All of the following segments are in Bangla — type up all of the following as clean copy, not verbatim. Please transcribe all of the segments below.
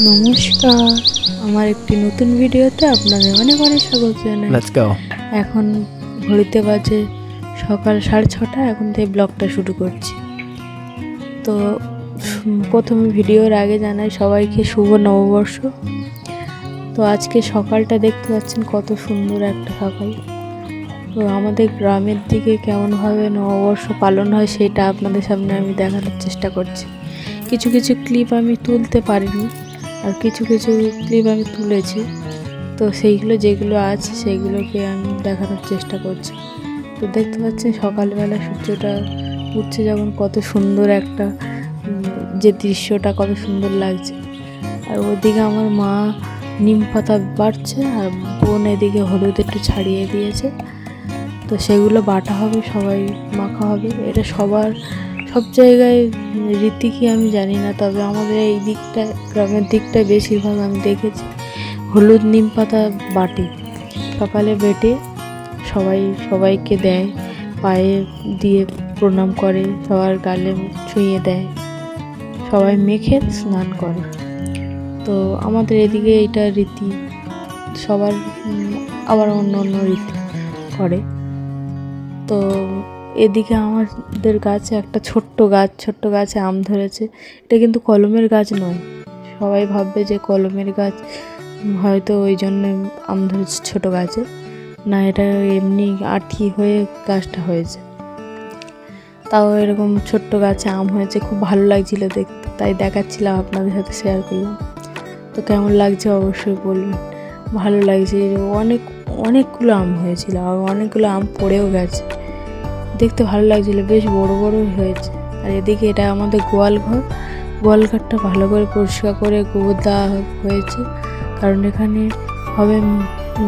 নমস্কার, আমার একটি নতুন ভিডিওতে আপনাদের অনেক অনেক স্বাগত জানাই। এখন ঘড়িতে বাজে সকাল 6:30। এখন থেকে ব্লগটা শুরু করছি। তো প্রথমে ভিডিওর আগে জানাই সবাইকে শুভ নববর্ষ। তো আজকে সকালটা দেখতে পাচ্ছেন কত সুন্দর একটা সকাল। তো আমাদের গ্রামের দিকে কেমনভাবে নববর্ষ পালন হয় সেটা আপনাদের সামনে আমি দেখানোর চেষ্টা করছি। কিছু কিছু ক্লিপ আমি তুলতে পারিনি, আর কিছু কিছু ক্লিপ আমি তুলেছি। তো সেইগুলো যেগুলো আছে সেইগুলোকে আমি দেখানোর চেষ্টা করছি। তো দেখতে পাচ্ছেন সকালবেলা সূর্যটা উঠছে যখন কত সুন্দর একটা যে দৃশ্যটা কত সুন্দর লাগছে। আর ওদিকে আমার মা নিম পাতা বাটছে, আর বোন এদিকে হলুদ একটু ছাড়িয়ে দিয়েছে। তো সেগুলো বাটা হবে, সবাই মাখা হবে। এটা সব জায়গায় রীতি কি আমি জানি না, তবে আমাদের এই দিকটা গ্রামের দিকটায় বেশিরভাগ আমি দেখেছি হলুদ নিম পাতা বাটি সকালে বেটে সবাইকে দেয়, পায়ে দিয়ে প্রণাম করে, সবার গালে ছুঁয়ে দেয়, সবাই মেখে স্নান করে। তো আমাদের এদিকে এইটা রীতি, সবার আবার অন্য অন্য রীতি করে। তো এদিকে আমাদের গাছে একটা ছোট্ট গাছে আম ধরেছে। এটা কিন্তু কলমের গাছ নয়, সবাই ভাববে যে কলমের গাছ, হয়তো ওই জন্য আম ধরেছে ছোট গাছে। না, এটা এমনি আঠি হয়ে গাছটা হয়েছে। তাও এরকম ছোট্ট গাছে আম হয়েছে, খুব ভালো লাগছিল দেখতে, তাই দেখাচ্ছিলাম, আপনাদের সাথে শেয়ার করলাম। তো কেমন লাগছে অবশ্যই বলবেন। ভালো লাগছে, অনেকগুলো আম হয়েছিল, আর অনেকগুলো আম পড়েও গেছে, দেখতে ভালো লাগছিল, বেশ বড় বড় হয়েছে। আর এদিকে এটা আমাদের গোয়ালঘরটা ভালো করে পরিষ্কার করে গোবর দেওয়া হয়েছে, কারণ এখানে হবে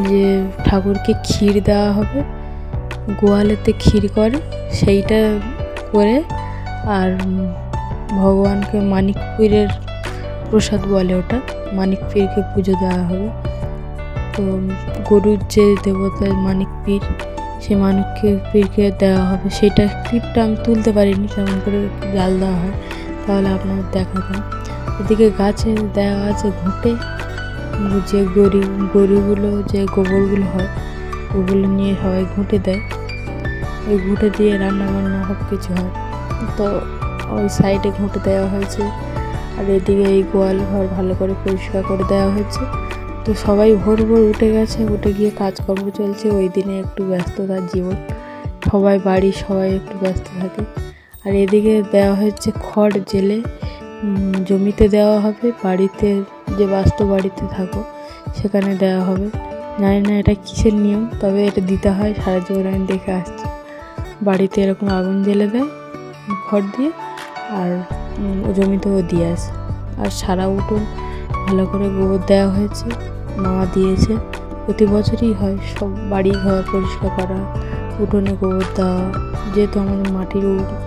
যে ঠাকুরকে ক্ষীর দেওয়া হবে, গোয়ালেতে ক্ষীর করে সেইটা করে, আর ভগবানকে মানিক পীরের প্রসাদ বলে ওটা, মানিক পীরকে পুজো দেওয়া হবে। তো গরুর যে দেবতা মানিক পীর, সে মানিক পীরকে দেওয়া হবে। সেটা ক্লিপটা আমি তুলতে পারিনি, কেমন করে জাল দেওয়া হয়, তাহলে আপনাদের দেখাতাম। এদিকে গাছে দেওয়া আছে ঘুঁটে, যে গরুগুলো যে গোবরগুলো হয় ওগুলো নিয়ে সবাই ঘুঁটে দেয়, ওই ঘুঁটে দিয়ে রান্না বান্না সব কিছু হয়। তো ওই সাইডে ঘুঁটে দেওয়া হয়েছে, আর এদিকে এই গোয়াল ঘর ভালো করে পরিষ্কার করে দেওয়া হয়েছে। তো সবাই ভোর উঠে গেছে, উঠে গিয়ে কাজকর্ম চলছে। ওই দিনে একটু ব্যস্ততার জীবন, সবাই একটু ব্যস্ত থাকে। আর এদিকে দেওয়া হচ্ছে খড় জেলে জমিতে দেওয়া হবে, বাড়িতে যে বাস্তু বাড়িতে থাকো সেখানে দেওয়া হবে। জানি না এটা কিসের নিয়ম, তবে এটা দিতে হয়, সারা জীবন আমি দেখে আসছি। বাড়িতে এরকম আগুন জ্বেলে দেয় খড় দিয়ে, আর জমিতেও দিয়ে আসে। আর সারা উঠোন ভালো করে গোবর দেওয়া হয়েছে, মা দিয়েছে, প্রতি বছরই হয়। সব বাড়ি ঘর পরিষ্কার করা, উঠোনে গোবর দেওয়া, যেহেতু আমাদের মাটির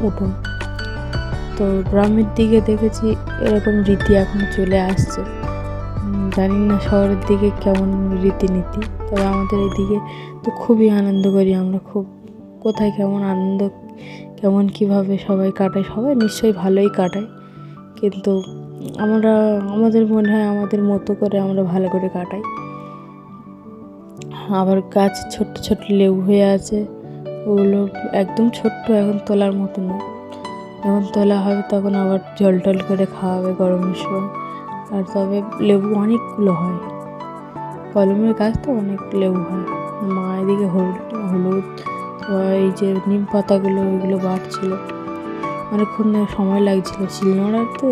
উঠোন। তো গ্রামের দিকে দেখেছি এরকম রীতি এখন চলে আসছে, জানি না শহরের দিকে কেমন রীতিনীতি, তবে আমাদের এদিকে তো খুবই আনন্দ করি আমরা, খুব কোথায় কেমন আনন্দ, কেমন কিভাবে সবাই কাটায়, সবাই নিশ্চয়ই ভালোই কাটায়, কিন্তু আমাদের মনে হয় আমাদের মতো করে আমরা ভালো করে কাটাই। আবার গাছ ছোট্ট ছোট্ট লেবু হয়ে আছে, ওগুলো একদম ছোট্ট, এখন তোলার মতো নয়। যখন তোলা হবে তখন আবার জল টল করে খাওয়াবে গরমের সময়। আর তবে লেবু অনেকগুলো হয়, কলমের গাছ তো অনেক লেবু হয়। মা এদিকে হলুদ এই যে নিম পাতাগুলো ওইগুলো বাটছিল, অনেকক্ষণ সময় লাগছিল। শিলনোড়া তো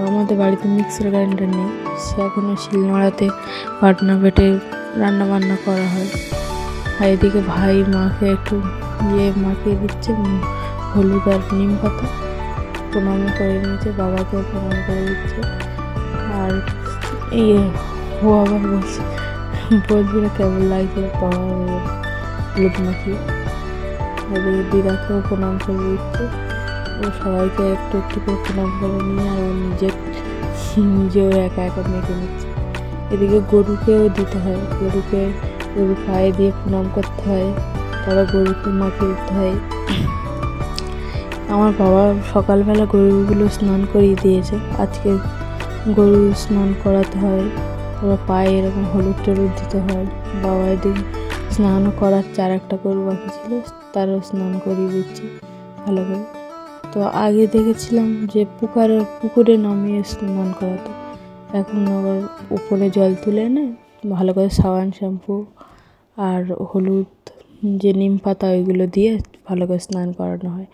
আমাদের বাড়িতে মিক্সার গ্রাইন্ডার নেই, সে এখনও শিলনোড়াতে বাটনা বেটে রান্না বান্না করা হয়। আর এদিকে ভাই মাকে একটু মাখিয়ে দিচ্ছে হলুদ আর নিম পাতা, প্রণাম করে নিচ্ছে, বাবাকেও প্রণাম করে দিচ্ছে। আর এই ও আবার বলছিল কেমন লাগছে বাবা হলুদ মাখিয়ে, এদিকে দিদাকেও প্রণাম করে দিচ্ছে। ও সবাইকে একটু একটু করে প্রণাম করে নিয়ে আর ও নিজেও একা একা মেখে নিচ্ছে। এদিকে গরুকেও দিতে হয়, গরু পায়ে দিয়ে প্রণাম করতে হয়, তারপর গরুকে মাখিয়ে দিতে হয়। আমার বাবা সকালবেলা গরুগুলো স্নান করিয়ে দিয়েছে, আজকে গরু স্নান করাতে হয়, তারপর পায়ে এরকম হলুদ টলুদ দিতে হয়। বাবা এদিন স্নানও করাচ্ছে, আর একটা গরু বাকি ছিল তারও স্নান করিয়ে দিচ্ছি ভালো করে। তো আগে দেখেছিলাম যে পুকুরে নামিয়ে স্নান করাতো, এখন আবার উপরে জল তুলে এনে ভালো করে সাবান শ্যাম্পু আর হলুদ যে নিম পাতা ওইগুলো দিয়ে ভালো করে স্নান করানো হয়।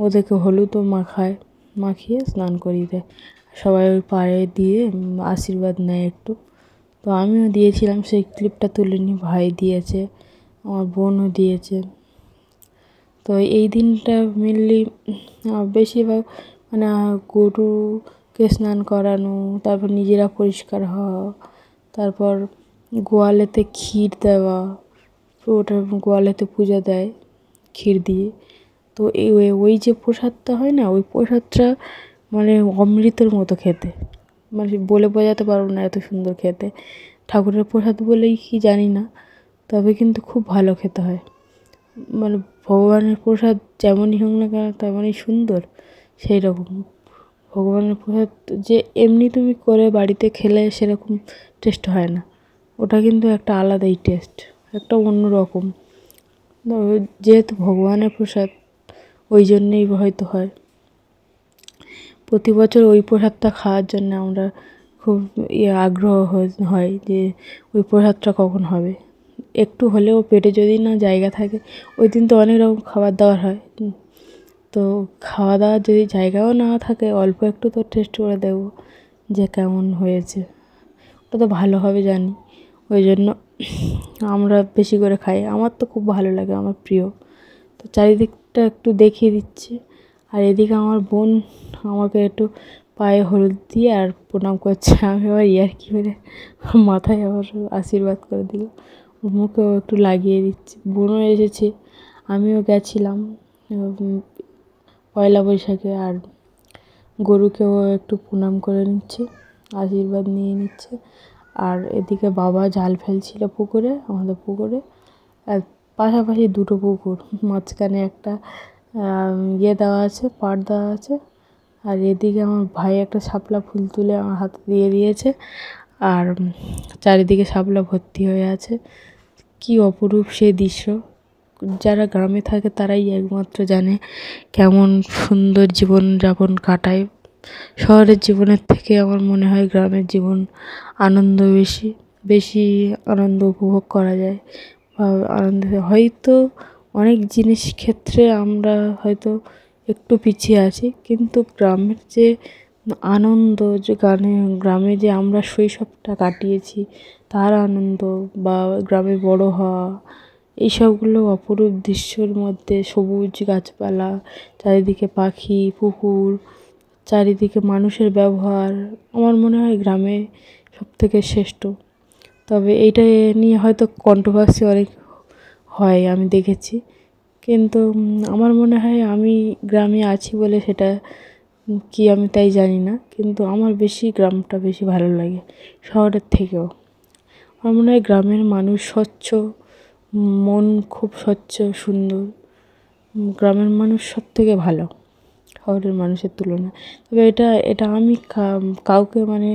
ওদেরকে হলুদও মাখিয়ে স্নান করিয়ে দেয়। সবাই ওই পায়ে দিয়ে আশীর্বাদ নেয় একটু। তো আমিও দিয়েছিলাম, সেই ক্লিপটা তুলে নিই, ভাই দিয়েছে, আমার বোনও দিয়েছে। তো এই দিনটা মেনলি বেশিরভাগ মানে গরুকে স্নান করানো, তারপর নিজেরা পরিষ্কার হওয়া, তারপর গোয়ালেতে ক্ষীর দেওয়া, ওটা গোয়ালেতে পুজো দেয় ক্ষীর দিয়ে। তো ওই যে প্রসাদটা হয় না, ওই প্রসাদটা মানে অমৃতের মতো খেতে, মানে বলে বোঝাতে পারবো না, এত সুন্দর খেতে। ঠাকুরের প্রসাদ বলেই কি জানি না, তবে কিন্তু খুব ভালো খেতে হয়। মানে ভগবানের প্রসাদ যেমনই হোক না কেন তেমনই সুন্দর, সেই রকম ভগবানের প্রসাদ যে এমনি তুমি করে বাড়িতে খেলে সেরকম টেস্ট হয় না, ওটা কিন্তু একটা আলাদাই টেস্ট, একটা অন্য রকম। যেহেতু ভগবানের প্রসাদ ওই জন্যেই হয়তো হয়। প্রতি বছর ওই প্রসাদটা খাওয়ার জন্য আমরা খুব আগ্রহ হয় যে ওই প্রসাদটা কখন হবে। একটু হলেও পেটে যদি না জায়গা থাকে, ওই দিন তো অনেক রকম খাবার দাবার হয়, তো খাওয়া দাওয়ার যদি জায়গাও না থাকে অল্প একটু তো টেস্ট করে দেবো যে কেমন হয়েছে, ওটা তো ভালো হবে জানি। ওই জন্য আমরা বেশি করে খাই, আমার তো খুব ভালো লাগে, আমার প্রিয়। তো চারিদিকটা একটু দেখিয়ে দিচ্ছি। আর এদিকে আমার বোন আমাকে একটু পায়ে হলুদ দিয়ে আর প্রণাম করছে, আমি আবার ইয়ার্কি করে মাথায় আবার আশীর্বাদ করে দিল, মুখেও একটু লাগিয়ে দিচ্ছি। বোনও এসেছে, আমিও গেছিলাম পয়লা বৈশাখে, আর গরুকেও একটু প্রণাম করে নিচ্ছে, আশীর্বাদ নিয়ে নিচ্ছে। আর এদিকে বাবা জাল ফেলছিল পুকুরে, আমাদের পুকুরে, আর পাশাপাশি দুটো পুকুর, মাঝখানে একটা দেওয়া আছে, পাড় দেওয়া আছে। আর এদিকে আমার ভাই একটা শাপলা ফুল তুলে আমার হাতে দিয়ে দিয়েছে, আর চারিদিকে শাপলা ভর্তি হয়ে আছে। কি অপরূপ সেই দৃশ্য, যারা গ্রামে থাকে তারাই একমাত্র জানে কেমন সুন্দর জীবনযাপন কাটায়। শহরের জীবনের থেকে আমার মনে হয় গ্রামের জীবন আনন্দ বেশি আনন্দ উপভোগ করা যায়। বা আনন্দ হয়তো অনেক জিনিস ক্ষেত্রে আমরা হয়তো একটু পিছিয়ে আছি, কিন্তু গ্রামের যে আনন্দ, যে গ্রামে যে আমরা শৈশবটা কাটিয়েছি তার আনন্দ, বা গ্রামে বড় হওয়া, এইসবগুলো অপরূপ দৃশ্যর মধ্যে সবুজ গাছপালা, চারিদিকে পাখি, পুকুর, চারিদিকে মানুষের ব্যবহার, আমার মনে হয় গ্রামে সবথেকে শ্রেষ্ঠ। তবে এইটা নিয়ে হয়তো কন্ট্রোভার্সি অনেক হয়, আমি দেখেছি, কিন্তু আমার মনে হয় আমি গ্রামে আছি বলে সেটা কি আমি তাই জানি না, কিন্তু আমার গ্রামটা বেশি ভালো লাগে শহরের থেকেও। আমার মনে হয় গ্রামের মানুষ স্বচ্ছ, মন খুব স্বচ্ছ সুন্দর, গ্রামের মানুষ সব থেকে ভালো শহরের মানুষের তুলনায়। তবে এটা আমি কাউকে মানে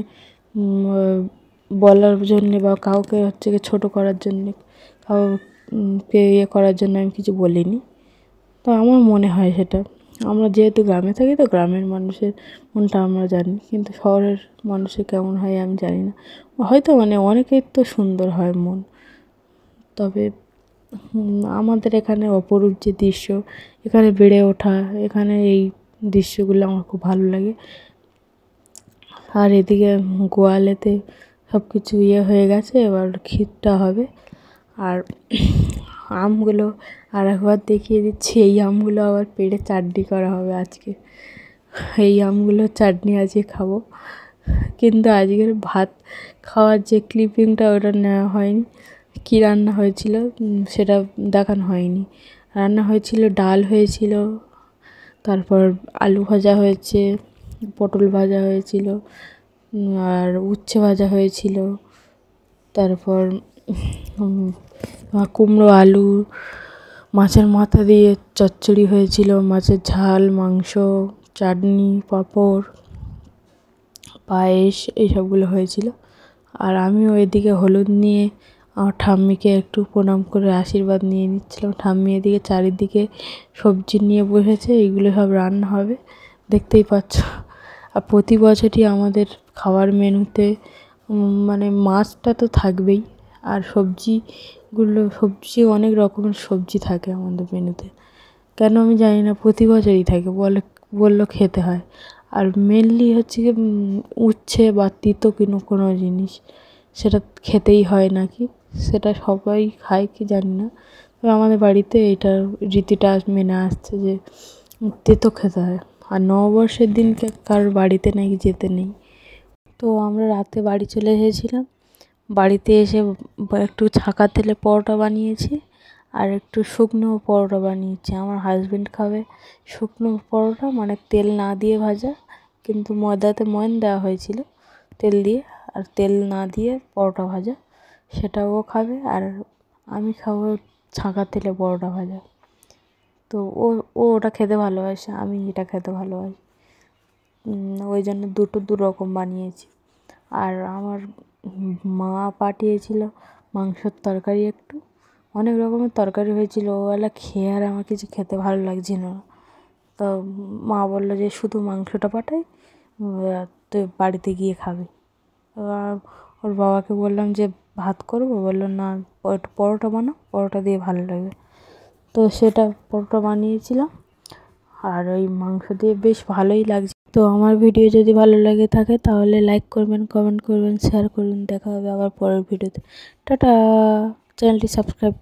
বলার জন্যে বা কাউকে হচ্ছে কি ছোটো করার জন্যে, কাউকে করার জন্য আমি কিছু বলিনি। তো আমার মনে হয় সেটা, আমরা যেহেতু গ্রামে থাকি তো গ্রামের মানুষের মনটা আমরা জানি, কিন্তু শহরের মানুষের কেমন হয় আমি জানি না। হয়তো মানে অনেকের তো সুন্দর হয় মন, তবে আমাদের এখানে অপরূপ যে দৃশ্য, এখানে বেড়ে ওঠা, এখানে এই দৃশ্যগুলো আমার খুব ভালো লাগে। আর এদিকে গোয়ালেতে সব কিছু হয়ে গেছে, এবার ক্ষীরটা হবে। আর আমগুলো আর একবার দেখিয়ে দিচ্ছি, এই আমগুলো আবার পেড়ে চাটনি করা হবে আজকে, এই আমগুলোর চাটনি আজকে খাবো। কিন্তু আজকের ভাত খাওয়ার যে ক্লিপিংটা ওটা নেওয়া হয়নি, কী রান্না হয়েছিল সেটা দেখানো হয়নি। রান্না হয়েছিল, ডাল হয়েছিল, তারপর আলু ভাজা হয়েছে, পটল ভাজা হয়েছিল, আর উচ্ছে ভাজা হয়েছিল, তারপর কুমড়ো আলু মাছের মাথা দিয়ে চচ্চড়ি হয়েছিল, মাছের ঝাল, মাংস, চাটনি, পাঁপড়, পায়েস এইসবগুলো হয়েছিল। আর আমিও এদিকে হলুদ নিয়ে আমার ঠাম্মিকে একটু প্রণাম করে আশীর্বাদ নিয়ে নিচ্ছিলাম। ঠাম্মি এদিকে চারিদিকে সবজি নিয়ে বসেছে, এইগুলো সব রান্না হবে দেখতেই পাচ্ছ। আর প্রতি বছরই আমাদের খাওয়ার মেনুতে মানে মাছটা তো থাকবেই, আর সবজি অনেক রকমের সবজি থাকে আমাদের মেনুতে। কেন আমি জানি না, প্রতি বছরই থাকে, বললো খেতে হয়। আর মেনলি হচ্ছে কি উচ্ছে বা তিতো কোনো জিনিস সেটা খেতেই হয় নাকি, সেটা সবাই খায় কি জানি না, তবে আমাদের বাড়িতে এইটার রীতিটা মেনে আসছে যে তেতো খেতে হয়। আর নববর্ষের দিনকে কারোর বাড়িতে নাকি যেতে নেই। তো আমরা রাতে বাড়ি চলে এসেছিলাম। বাড়িতে এসে একটু ছাকা তেলে পরোটা বানিয়েছি আর একটু শুকনো পরোটা বানিয়েছি। আমার হাজব্যান্ড খাবে শুকনো পরোটা, মানে তেল না দিয়ে ভাজা, কিন্তু ময়দাতে ময়ন দেওয়া হয়েছিল তেল দিয়ে, আর তেল না দিয়ে পরোটা ভাজা, সেটাও খাবে। আর আমি খাবো ছাকা তেলে পরোটা ভাজা। তো ও ওটা খেতে ভালোবাসে, আমি এটা খেতে ভালোবাসি, ওই জন্য দু রকম বানিয়েছি। আর আমার মা পাঠিয়েছিল মাংসের তরকারি, একটু অনেক রকমের তরকারি হয়েছিল, ওবেলা খেয়ে আর আমার কিছু খেতে ভালো লাগছিল না। তো মা বললো যে শুধু মাংসটা পাঠাই, তুই বাড়িতে গিয়ে খাবি। ওর বাবাকে বললাম যে ভাত করবো, বললো না একটু পরোটা বানাও, পরোটা দিয়ে ভালো লাগবে। তো সেটা পরোটা বানিয়েছিলাম, আর ওই মাংস দিয়ে বেশ ভালোই লাগছে। তো আমার ভিডিও যদি ভালো লাগে থাকে তাহলে লাইক করবেন, কমেন্ট করবেন, শেয়ার করবেন। দেখা হবে আবার পরের ভিডিওতে। টাটা। চ্যানেলটি সাবস্ক্রাইব